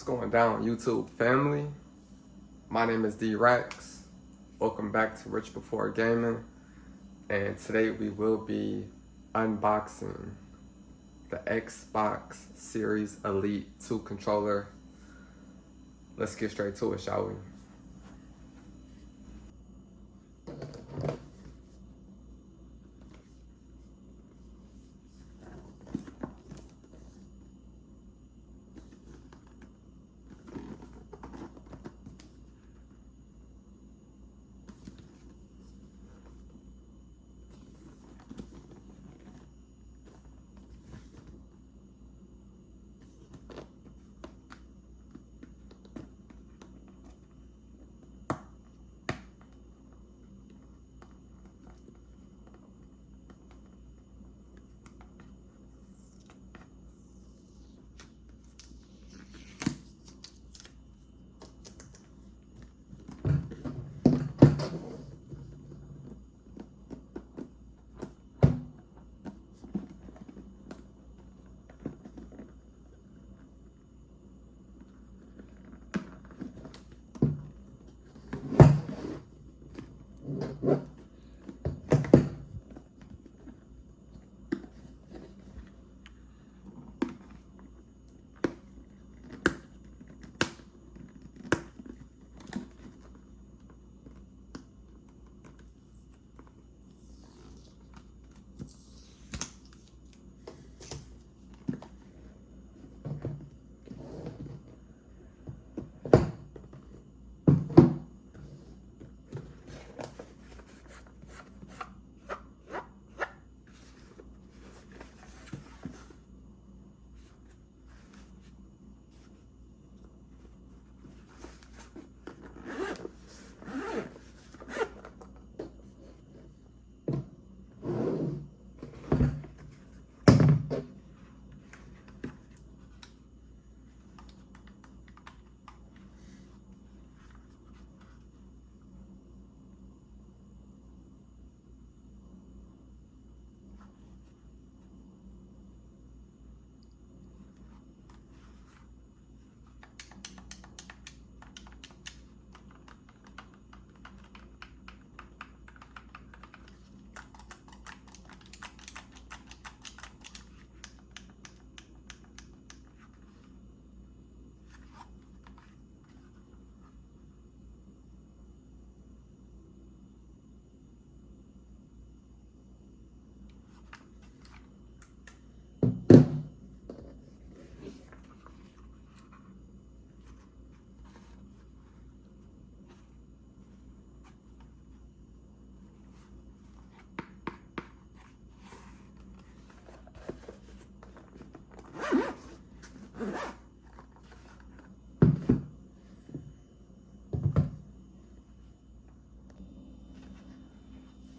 going down, YouTube family? My name is D-Rax. Welcome back to Rich Before Gaming. And today we will be unboxing the Xbox Series Elite 2 controller. Let's get straight to it, shall we?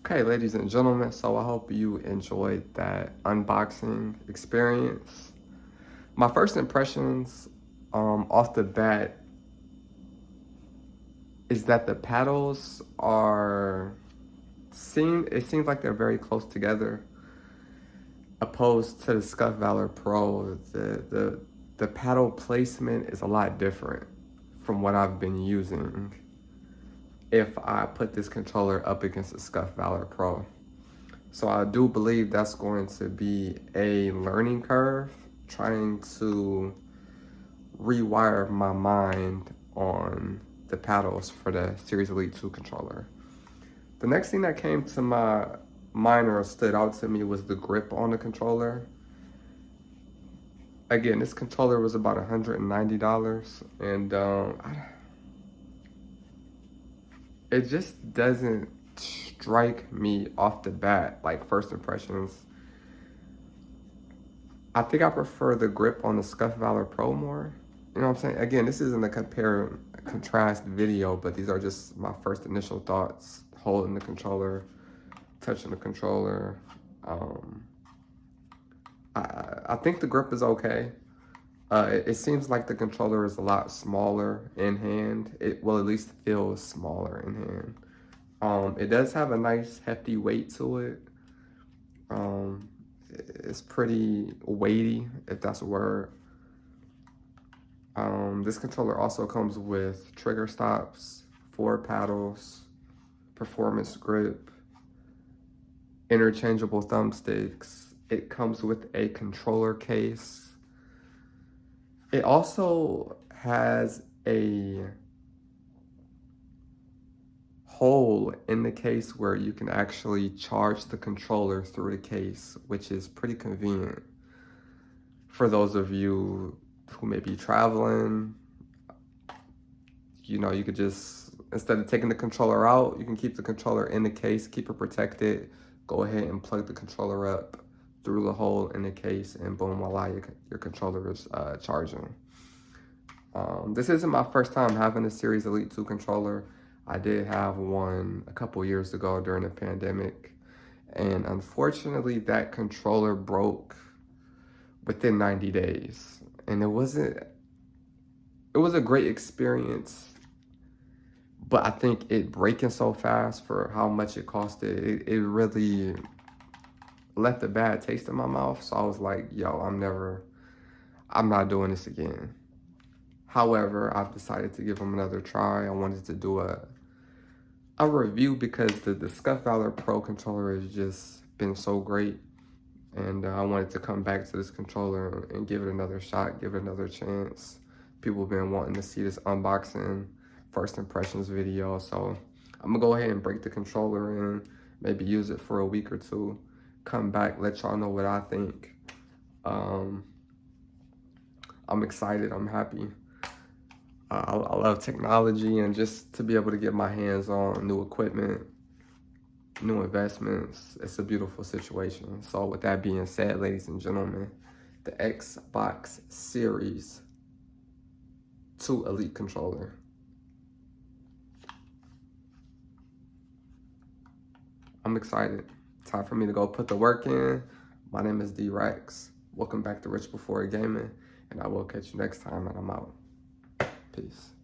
Okay, ladies and gentlemen, so I hope you enjoyed that unboxing experience. My first impressions off the bat is that the paddles it seems like they're very close together, opposed to the Scuff Valor Pro. The paddle placement is a lot different from what I've been using if I put this controller up against the Scuff Valor Pro. So I do believe that's going to be a learning curve, trying to rewire my mind on the paddles for the Series Elite 2 controller. The next thing that came to my mind or stood out to me was the grip on the controller. Again, this controller was about $190, and it just doesn't strike me off the bat, like first impressions. I think I prefer the grip on the Scuff Valor Pro more. You know what I'm saying? Again, this isn't a compare and contrast video, but these are just my first initial thoughts. Holding the controller, touching the controller. I think the grip is okay. It seems like the controller is a lot smaller in hand. It will at least feel smaller in hand. It does have a nice hefty weight to it. It's pretty weighty, if that's a word. This controller also comes with trigger stops, 4 paddles, performance grip, interchangeable thumbsticks. It comes with a controller case. It also has a hole in the case where you can actually charge the controller through the case, which is pretty convenient for those of you who may be traveling. You know, you could just, instead of taking the controller out, you can keep the controller in the case, keep it protected. Go ahead and plug the controller up through the hole in the case, and boom, voila, your controller is charging. This isn't my first time having a Series Elite 2 controller. I did have one a couple years ago during the pandemic, and unfortunately that controller broke within 90 days. And it was a great experience, but I think it breaking so fast for how much it costed, it really left a bad taste in my mouth. So I was like, yo, I'm not doing this again. However, I've decided to give them another try. I wanted to do a review because the Scuf Valor Pro controller has just been so great. And I wanted to come back to this controller and give it another shot, give it another chance. People have been wanting to see this unboxing, first impressions video. So I'm gonna go ahead and break the controller in, maybe use it for a week or two, come back, let y'all know what I think. I'm excited, I'm happy. I love technology, and just to be able to get my hands on new equipment, new investments, it's a beautiful situation. So with that being said, ladies and gentlemen, the Xbox Series 2 Elite controller. I'm excited. Time for me to go put the work in. My name is D-Rex. Welcome back to Rich Before Gaming, and I will catch you next time, and I'm out. Peace.